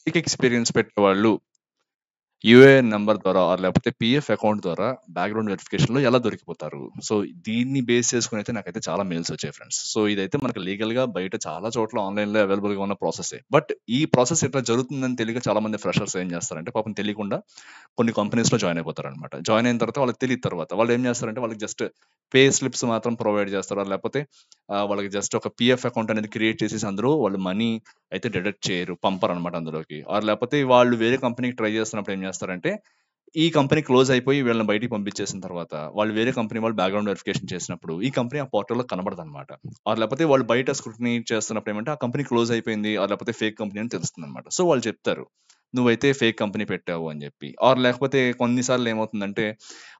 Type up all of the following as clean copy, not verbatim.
Fake experience పెట్టేవాళ్ళు UAN number ద్వారా లేకపోతే పీఎఫ్ అకౌంట్ ద్వారా బ్యాక్గ్రౌండ్ వెరిఫికేషన్ లో ఎలా దొరికిపోతారు. సో దీన్ని బేస్ చేసుకుని అయితే నాకైతే చాలా మెయిల్స్ వచ్చాయి ఫ్రెండ్స్. సో ఇదైతే మనకి లీగల్ గా బయట చాలా చోట్ల ఆన్లైన్ లో అవైలబుల్ గా ఉన్న ప్రాసెస్. బట్ ఈ ప్రాసెస్ ఎట్లా జరుగుతుందని తెలియక చాలా మంది ఫ్రెషర్స్ ఏం చేస్తారంటే పాపం తెలియకుండా కొన్ని కంపెనీస్ లో జాయిన్ అయిపోతారు అనమాట. జాయిన్ అయిన తర్వాత వాళ్ళకి తెలియదు, తర్వాత వాళ్ళు ఏం చేస్తారంటే వాళ్ళకి జస్ట్ పే స్లిప్స్ మాత్రం ప్రొవైడ్ చేస్తారు, లేకపోతే వాళ్ళకి జస్ట్ ఒక పిఎఫ్ అకౌంట్ అనేది క్రియేట్ చేసేసి అందులో వాళ్ళు మనీ అయితే డిడక్ట్ చేయరు, పంపరు అనమాట అందులోకి. ఆర్ లేకపోతే వాళ్ళు వేరే కంపెనీకి ట్రై చేస్తున్నప్పుడు ఏం చేస్తారంటే ఈ కంపెనీ క్లోజ్ అయిపోయి వీళ్ళని బయటికి పంపించేసిన తర్వాత వాళ్ళు వేరే కంపెనీ వాళ్ళు బ్యాక్గ్రౌండ్ వెరిఫికేషన్ చేసినప్పుడు ఈ కంపెనీ ఆ పోర్టల్లో కనబడదు అనమాట. ఆర్ లేకపోతే వాళ్ళు బయట స్క్రూటినీ చేస్తున్నప్పుడు ఏమంటే ఆ కంపెనీ క్లోజ్ అయిపోయింది, ఆర్ లేకపోతే ఫేక్ కంపెనీ అని తెలుస్తుంది అనమాట. సో వాళ్ళు చెప్తారు నువ్వైతే ఫేక్ కంపెనీ పెట్టావు అని చెప్పి. ఆర్ లేకపోతే కొన్నిసార్లు ఏమవుతుందంటే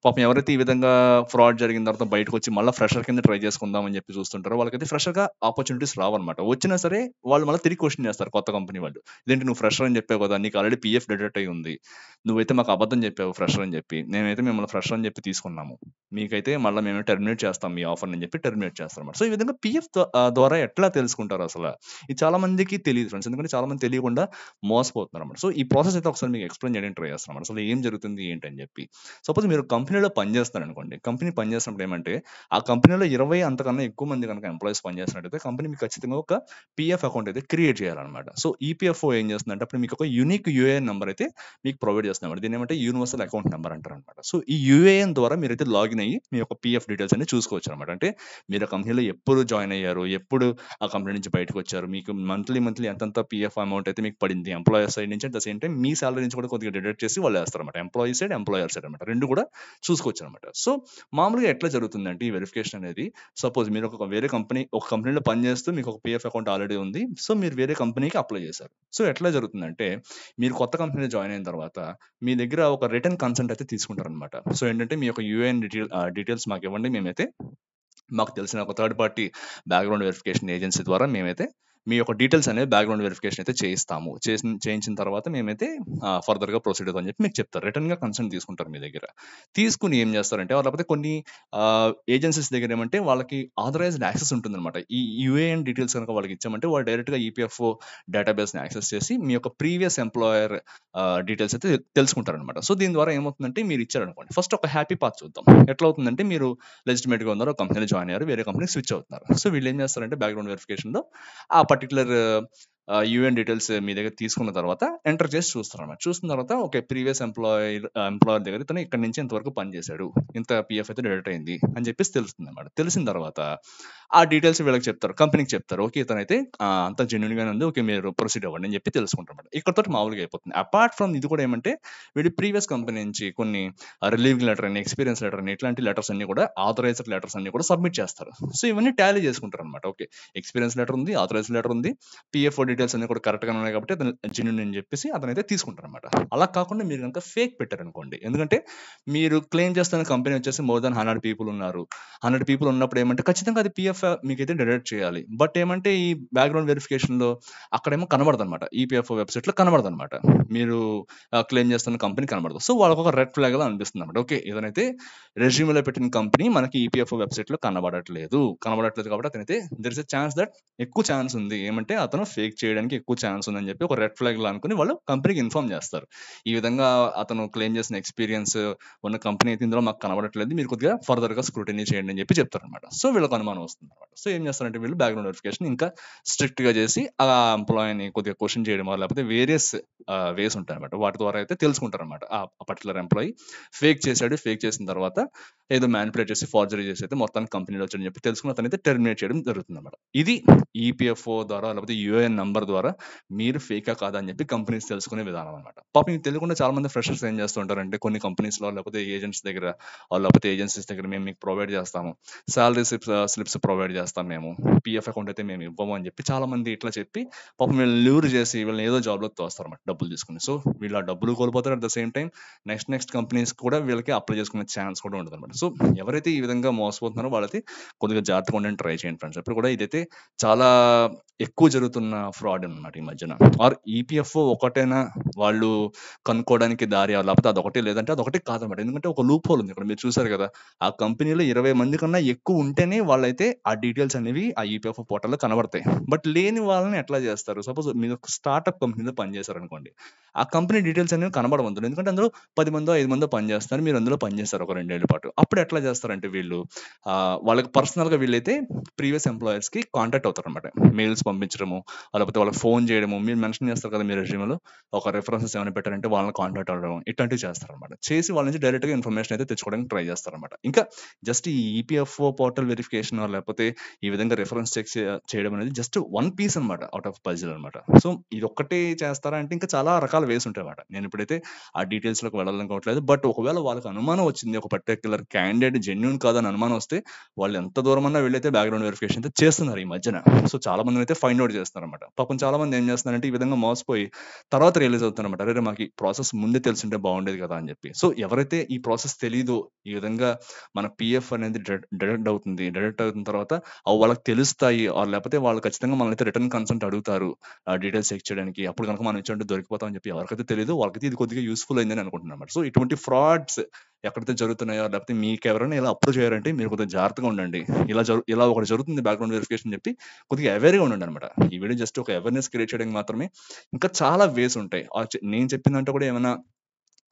పాపం ఎవరైతే ఈ విధంగా ఫ్రాడ్ జరిగిన తర్వాత బయటకు వచ్చి మళ్ళీ ఫ్రెషర్ కింద ట్రై చేసుకుందాం అని చెప్పి చూస్తుంటారో వాళ్ళకైతే ఫ్రెషర్ గా ఆపర్చునిటీస్ రావన్నమాట. వచ్చినా సరే వాళ్ళు మళ్ళీ తిరిగి క్వశ్చన్ చేస్తారు కొత్త కంపెనీ వాళ్ళు. ఇదేంటి నువ్వు ఫ్రెషర్ అని చెప్పావు కదా, నీకు ఆల్రెడీ పిఎఫ్ డిడక్ట్ అయి ఉంది, నువ్వైతే మాకు అబద్ధం చెప్పావు ఫ్రెషర్ అని చెప్పి, మేమైతే మిమ్మల్ని ఫ్రెషర్ అని చెప్పి తీసుకున్నాము, మీకైతే మళ్ళీ మేము టెర్మినేట్ చేస్తాం మీ ఆఫర్ అని చెప్పి టెర్మినేట్ చేస్తాం అన్నమాట. సో ఈ విధంగా పిఎఫ్ ద్వారా ఎట్లా తెలుసుకుంటారు అసలు, ఇది చాలా మందికి తెలియదు ఫ్రెండ్స్, ఎందుకంటే చాలా మంది తెలియకుండా మోసపోతున్నారు అన్నమాట. సో ఈ ప్రాసెస్ అయితే ఒకసారి మీకు ఎక్స్ప్లెయిన్ చేయడానికి ట్రై చేస్తాం అసలు ఏం జరుగుతుంది ఏంటి అని చెప్పి. సపోజ్ మీరు కంపెనీలో పనిచేస్తారు అనుకోండి, కంపెనీ పనిచేసినప్పుడు ఏమంటే ఆ కంపెనీలో 20 అంతకన్నా ఎక్కువ మంది కనుక ఎంప్లాయీస్ పనిచేస్తున్నట్టయితే కంపెనీ మీకు ఖచ్చితంగా ఒక పిఎఫ్ అకౌంట్ అయితే క్రియేట్ చేయాలన్నమాట. సో ఈపీఎఫ్ఓ ఏం చేస్తుందంటే అప్పుడు మీకు ఒక యూనిక్ యూఏఎన్ నెంబర్ అయితే మీకు ప్రొవైడ్ చేస్తున్నాం. దీని ఏమంటే యూనివర్సల్ అకౌంట్ నెంబర్ అంటారు అనమాట. సో ఈ యూఏఎన్ ద్వారా మీరైతే లాగిన్ అయ్యి మీ యొక్క పిఎఫ్ డీటెయిల్స్ అన్ని చూసుకోవచ్చు అనమాట. అంటే మీరు ఆ కంపెనీలో ఎప్పుడు జాయిన్ అయ్యారు, ఎప్పుడు ఆ కంపెనీ నుంచి బయటకు వచ్చారు, మీకు మంత్లీ ఎంతంత పిఎఫ్ అమౌంట్ అయితే మీకు పడింది ఎంప్లాయర్ సైడ్ నుంచి, at the same time me salary నుంచి కూడా కొద్దిగా డిడక్ట్ చేసి వాళ్ళు వేస్తారన్నమాట. ఎంప్లాయీ సైడ్ ఎంప్లాయర్ సైడ్ అనమాట, రెండు కూడా చూసుకోవచ్చు అనమాట. సో మామూలుగా ఎట్లా జరుగుతుందంటే ఈ వెరిఫికేషన్ అనేది, సపోజ్ మీరు ఒక కంపెనీలో పనిచేస్తూ మీకు ఒక పిఎఫ్ అకౌంట్ ఆల్రెడీ ఉంది, సో మీరు వేరే కంపెనీకి అప్లై చేశారు. సో ఎట్లా జరుగుతుందంటే మీరు కొత్త కంపెనీలో జాయిన్ అయిన తర్వాత మీ దగ్గర ఒక రిటర్న్ కన్సెంట్ అయితే తీసుకుంటారనమాట. సో ఏంటంటే మీ యొక్క యూఏఎన్ డీటెయిల్స్ మాకు ఇవ్వండి, మేమైతే మాకు తెలిసిన ఒక third party background verification agency ద్వారా మేమైతే మీ యొక్క డీటెయిల్స్ అనేవి బ్యాక్గ్రౌండ్ వెరిఫికేషన్ అయితే చేయిస్తాము, చేయించిన తర్వాత మేమైతే ఫర్దర్ గా ప్రొసీడ్ అవుతాం అని చెప్పి మీకు చెప్తారు. రిటర్న్ గా కన్సెంట్ తీసుకుంటారు మీ దగ్గర. తీసుకుని ఏం చేస్తారంటే లేకపోతే కొన్ని ఏజెన్సీస్ దగ్గర ఏమంటే వాళ్ళకి ఆథరైజ్డ్ యాక్సెస్ ఉంటుందన్నమాట. ఈ యూఏఎన్ డీటెయిల్స్ కనుక వాళ్ళకి ఇచ్చామంటే వాళ్ళు డైరెక్ట్ గా ఈపీఎఫ్ఓ డేటాబేస్ ని యాక్సెస్ చేసి మీ యొక్క ప్రీవియస్ ఎంప్లాయర్ డీటెయిల్స్ అయితే తెలుసుకుంటారనమాట. సో దీని ద్వారా ఏమవుతుందంటే మీరు ఇచ్చారనుకోండి, ఫస్ట్ ఒక హ్యాపీ పాత్ చూద్దాం. ఎట్లా అవుతుందంటే మీరు లెజిటిమేట్ గా ఉన్నారు, ఒక కంపెనీలో జాయిన్ అయ్యారు, వేరే కంపెనీకి స్విచ్ అవుతున్నారు. సో వీళ్ళు ఏం చేస్తారంటే బ్యాక్గ్రౌండ్ వెరిఫికేషన్ లో ఆ పర్టికులర్ యూఎన్ డీటెయిల్స్ మీ దగ్గర తీసుకున్న తర్వాత ఎంటర్ చేసి చూస్తారన్నమాట. చూసిన తర్వాత ఓకే ప్రీవియస్ ఎంప్లాయర్ దగ్గర ఇతను ఇక్కడ నుంచి ఇంతవరకు పనిచేశాడు, ఇంత పిఎఫ్ అయితే డిడక్ట్ అయింది అని చెప్పేసి తెలుస్తుంది అనమాట. తెలిసిన తర్వాత ఆ డీటెయిల్స్ వీళ్ళకి చెప్తారు, కంపెనీకి చెప్తారు. ఓకే ఇతనైతే అంత జెన్యున్ గానే ఉంది, ఓకే మీరు ప్రొసీడ్ అవ్వండి అని చెప్పి తెలుసుకుంటారు. ఇక్కడతో మామూలుగా అయిపోతుంది. అపార్ట్ ఫ్రమ్ ఇది కూడా ఏమంటే వీడి ప్రీవియస్ కంపెనీ నుంచి కొన్ని రిలీవింగ్ లెటర్ అని, ఎక్స్పీరియన్స్ లెటర్ అని, ఇట్లాంటి లెటర్స్ అన్ని కూడా ఆథరైజ్డ్ లెటర్స్ అన్ని కూడా సబ్మిట్ చేస్తారు. సో ఇవన్నీ టాలీ చేసుకుంటారు అనమాట. ఓకే ఎక్స్పీరియన్స్ లెటర్ ఉంది, ఆథరైజ్డ్ లెటర్ ఉంది, పిఎఫ్ఓ డీటెయిల్స్ అన్ని కూడా కరెక్ట్ గా ఉన్నాయి కాబట్టి అతను జెన్యున్ అని చెప్పేసి అతనైతే తీసుకుంటారు అనమాట. అలా కాకుండా మీరు కనుక ఫేక్ పెట్టారనుకోండి, ఎందుకంటే మీరు క్లెయిమ్ చేస్తున్న కంపెనీ వచ్చేసి మోర్ దాన్ 100 పీపుల్ ఉన్నారు. 100 పీపుల్ ఉన్నప్పుడు ఏమంటే ఖచ్చితంగా అది పిఎఫ్ మీకైతే డిడక్ట్ చేయాలి. బట్ ఏమంటే ఈ బ్యాక్గ్రౌండ్ వెరిఫికేషన్ లో అక్కడేమో కనబడదు అనమాట, ఈపీఎఫ్ఓ వెబ్సైట్ లో కనబడదు అనమాట, మీరు క్లెయిమ్ చేస్తున్న కంపెనీ కనబడదు. సో వాళ్ళకి ఒక రెడ్ ఫ్లాగ్ లా అనిపిస్తుంది అనమాట. ఓకే ఏదైతే రెజ్యూమ్లో పెట్టిన కంపెనీ మనకి ఈపీఎఫ్ఓ వెబ్సైట్ లో కనబడట్లేదు కాబట్టి అతనైతే there is a chance that ఎక్కువ ఛాన్స్ ఉంది ఏమంటే అతను ఫేక్ చేయడానికి ఎక్కువ ఛాన్స్ ఉందని చెప్పి ఒక రెడ్ ఫ్లాగ్ లా అనుకుని వాళ్ళు కంపెనీకి ఇన్ఫార్మ్ చేస్తారు. ఈ విధంగా అతను క్లెయిమ్ చేసిన ఎక్స్పీరియన్స్ ఉన్న కంపెనీ అయితే ఇందులో మాకు కనబడట్లేదు, మీరు కొద్దిగా ఫర్దర్ గా స్క్రూటినీ చేయండి అని చెప్పి చెప్తారు అనమాట. సో వీళ్ళకి అనుమానం వస్తుంది అనమాట. సో ఏం చేస్తారంటే వీళ్ళు బ్యాక్గ్రౌండ్ వెరిఫికేషన్ ఇంకా స్ట్రిక్ట్ గా చేసి ఆ ఎంప్లాయీని కొద్దిగా క్వశ్చన్ చేయడం లేకపోతే వేరియస్ వేస్ ఉంటాయి అనమాట, వాటి ద్వారా అయితే తెలుసుకుంటారు అనమాట ఆ పర్టికులర్ ఎంప్లాయీ ఫేక్ చేశాడు, ఫేక్ చేసిన తర్వాత ఏదో మ్యానిపులేట్ చేసి ఫార్జరీ చేసి అయితే మొత్తానికి కంపెనీలో వచ్చాడని చెప్పి తెలుసుకుని అతనైతే టెర్మినేట్ చేయడం జరుగుతుంది అనమాట. ఇది ఈపీఎఫ్ఓ ద్వారా లేకపోతే యూఏఎన్ నంబర్ ద్వారా మీరు ఫేకా కాదా అని చెప్పి కంపెనీస్ తెలుసుకునే విధానం అనమాట. పాపం ఇది తెలియకుండా చాలా మంది ఫ్రెషర్స్ ఏం చేస్తుంటారంటే కొన్ని కంపెనీస్ లో లేకపోతే ఏజెంట్స్ దగ్గర లేకపోతే ఏజెన్సీస్ దగ్గర మేము మీకు ప్రొవైడ్ చేస్తాము, సాలరీ స్లిప్స్ ప్రొవైడ్ చేస్తాం, మేము పిఎఫ్ అకౌంట్ అయితే మేము ఇవ్వము అని చెప్పి చాలా మంది ఇట్లా చెప్పి పాపం వీళ్ళు లూర్ చేసి వీళ్ళని ఏదో జాబ్ లో తోస్తారన్నమాట డబ్బులు తీసుకుని. సో వీళ్ళు ఆ డబ్బులు కోల్పోతారు, at the same time next companies కూడా వీళ్ళకి అప్లై చేసుకునే ఛాన్స్ కూడా ఉంటుంది అనమాట. సో ఎవరైతే ఈ విధంగా మోసపోతున్నారో వాళ్ళైతే కొద్దిగా జాగ్రత్తగా ఉండని ట్రై చేయండి ఫ్రెండ్స్. ఇప్పుడు కూడా ఇదైతే చాలా ఎక్కువ జరుగుతున్న ఫ్రాడ్ అనమాట ఈ మధ్యన. ఆర్ ఈపీఎఫ్ఓ ఒకటేనా వాళ్ళు కనుక్కోవడానికి దారి, లేకపోతే అదొకటే లేదంటే అదొకటి కాదనమాట. ఎందుకంటే ఒక లూప్ హోల్ ఉంది ఇక్కడ, మీరు చూసారు కదా, ఆ కంపెనీలో 20 మంది కన్నా ఎక్కువ ఉంటేనే వాళ్ళైతే ఆ డీటెయిల్స్ అనేవి ఆ ఈపీఎఫ్ఓ పోర్టల్లో కనబడతాయి. బట్ లేని వాళ్ళని ఎట్లా చేస్తారు? సపోజ్ మీరు స్టార్ట్అప్ కంపెనీలో పనిచేశారు అనుకోండి, అనుకోండి, ఆ కంపెనీ డీటెయిల్స్ అనేవి కనబడవంతులు. ఎందుకంటే అందులో 10 మందో, 5 మందో పనిచేస్తున్నారు. మీరు అందులో పనిచేస్తారు ఒక 2 ఏళ్ల పాటు. అప్పుడు ఎట్లా చేస్తారంటే వీళ్ళు వాళ్ళకి పర్సనల్‌గా వీళ్ళైతే ప్రీవియస్ ఎంప్లాయర్స్‌కి కాంటాక్ట్ అవుతారనమాట. మెయిల్స్ పంపించడము, లేకపోతే వాళ్ళకి ఫోన్ చేయడము. మీరు మెన్షన్ చేస్తారు కదా మీ రెజ్యూమ్‌లో ఒక రిఫరెన్సెస్ ఏమైనా పెట్టారంటే వాళ్ళని కాంటాక్ట్ అవ్వడం ఇట్లాంటివి చేస్తారనమాట. చేసి వాళ్ళ నుంచి డైరెక్ట్‌గా ఇన్ఫర్మేషన్ అయితే తెచ్చుకోవడానికి ట్రై చేస్తారనమాట. ఇంకా జస్ట్ ఈ ఈపీఎఫ్ఓ పోర్టల్ వెరిఫికేషన్ లేకపోతే ఈ విధంగా రిఫరెన్స్ చెక్స్ చేయడం అనేది జస్ట్ వన్ పీస్ అనమాట ఔట్ ఆఫ్ పజిల్ అనమాట. సో ఇదొక్కటే చేస్తారా అంటే ఇంకా చాలా రకాల వేస్ ఉంటాయన్నమాట. నేను ఇప్పుడైతే ఆ డీటెయిల్స్‌లోకి వెళ్ళాలనుకోవట్లేదు. బట్ ఒకవేళ వాళ్ళకి అనుమానం వచ్చింది, ఒక పర్టిక్యులర్ క్యాండిడేట్ జెన్యూన్ కాదని అనుమానం వస్తే వాళ్ళు ఎంత దూరమన్నా వెళ్ళైతే బ్యాక్‌గ్రౌండ్ వెరిఫికేషన్ అయితే చేస్తున్నారు ఈ మధ్యన. సో చాలా మందినైతే ఫైండ్ ఔట్ చేస్తున్నారన్నమాట. పాపం చాలా మంది ఏం చేస్తున్నారంటే ఈ విధంగా మోసపోయి తర్వాత రియలైజ్ అవుతారన్నమాట. అరెరే! మాకు ఈ ప్రాసెస్ ముందే తెలిసుంటే బాగుండేది కదా అని చెప్పి. సో ఎవరైతే ఈ ప్రాసెస్ తెలీదో, ఈ విధంగా మన పీఎఫ్ అనేది డిడక్ట్ అవుతుంది. డిడక్ట్ అవుతున్న తర్వాత అవి వాళ్ళకి తెలుస్తాయి. లేకపోతే వాళ్ళు ఖచ్చితంగా మనల్ని రిటర్న్ కన్సెంట్ అడుగుతారు. డీటెయిల్స్ చెక్ చేయడానికి. అప్పుడు గనుక మనం ఇచ్చుంటే దొరికిపోతాం అని చెప్పి ఎవరికైతే తెలీదో వాళ్ళకైతే ఇది కొద్దిగా యూజ్‌ఫుల్ అయిందని అనుకుంటున్నానన్నమాట. సో ఇటువంటి ఫ్రాడ్స్ ఎక్కడైతే జరుగుతున్నాయో, లేకపోతే మీకెవరైనా ఇలా అప్రోచ్ అయ్యారంటే మీరు కొద్దిగా జాగ్రత్తగా ఉండండి. ఇలా ఒకటి జరుగుతుంది బ్యాక్‌గ్రౌండ్ వెరిఫికేషన్ అని చెప్పి కొద్దిగా అవేర్‌గా ఉండండన్నమాట. ఈ వీడియో జస్ట్ ఒక అవేర్‌నెస్ క్రియేట్ చేయడానికి మాత్రమే. ఇంకా చాలా వేస్ ఉంటాయి. నేను చెప్పిన దాంట్లో కూడా ఏమైనా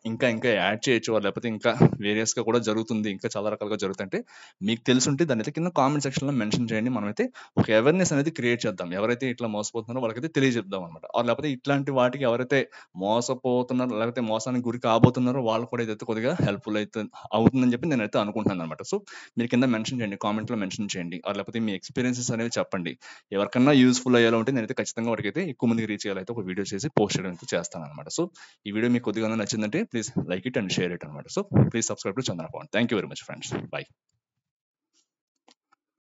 ఇంకా ఇంకా యాడ్ చేయొచ్చు. లేకపోతే ఇంకా వేరియస్‌గా కూడా జరుగుతుంది. ఇంకా చాలా రకాలుగా జరుగుతాయంటే మీకు తెలిసుంటే దాన్నైతే కింద కామెంట్ సెక్షన్‌లో మెన్షన్ చేయండి. మనమైతే ఒక అవేర్‌నెస్ అనేది క్రియేట్ చేద్దాం. ఎవరైతే ఇట్లా మోసపోతున్నారో వాళ్ళకైతే తెలియజెప్దాం అనమాట. లేకపోతే ఇట్లాంటి వాటికి ఎవరైతే మోసపోతున్నారో, లేకపోతే మోసానికి గురి కాబోతున్నారో వాళ్ళు కూడా ఇదైతే కొద్దిగా హెల్ప్‌ఫుల్ అవుతుందని చెప్పి నేనైతే అనుకుంటున్నాననమాట. సో మీరు కింద మెన్షన్ చేయండి. కామెంట్‌లో మెన్షన్ చేయండి. లేకపోతే మీ ఎక్స్‌పీరియన్సెస్ అనేవి చెప్పండి. ఎవరికన్నా యూజ్‌ఫుల్ అయ్యేలా ఉంటే నేనైతే ఖచ్చితంగా వాటికైతే ఎక్కువ మందికి రీచ్ అయ్యేలా ఒక వీడియో చేసి పోస్ట్ చేయడం అయితే చేస్తాననమాట. సో ఈ వీడియో మీకు కొద్దిగా నచ్చిందంటే please like it and share it అనమాట. So please subscribe to Chandana Pavan. Thank you very much friends. By.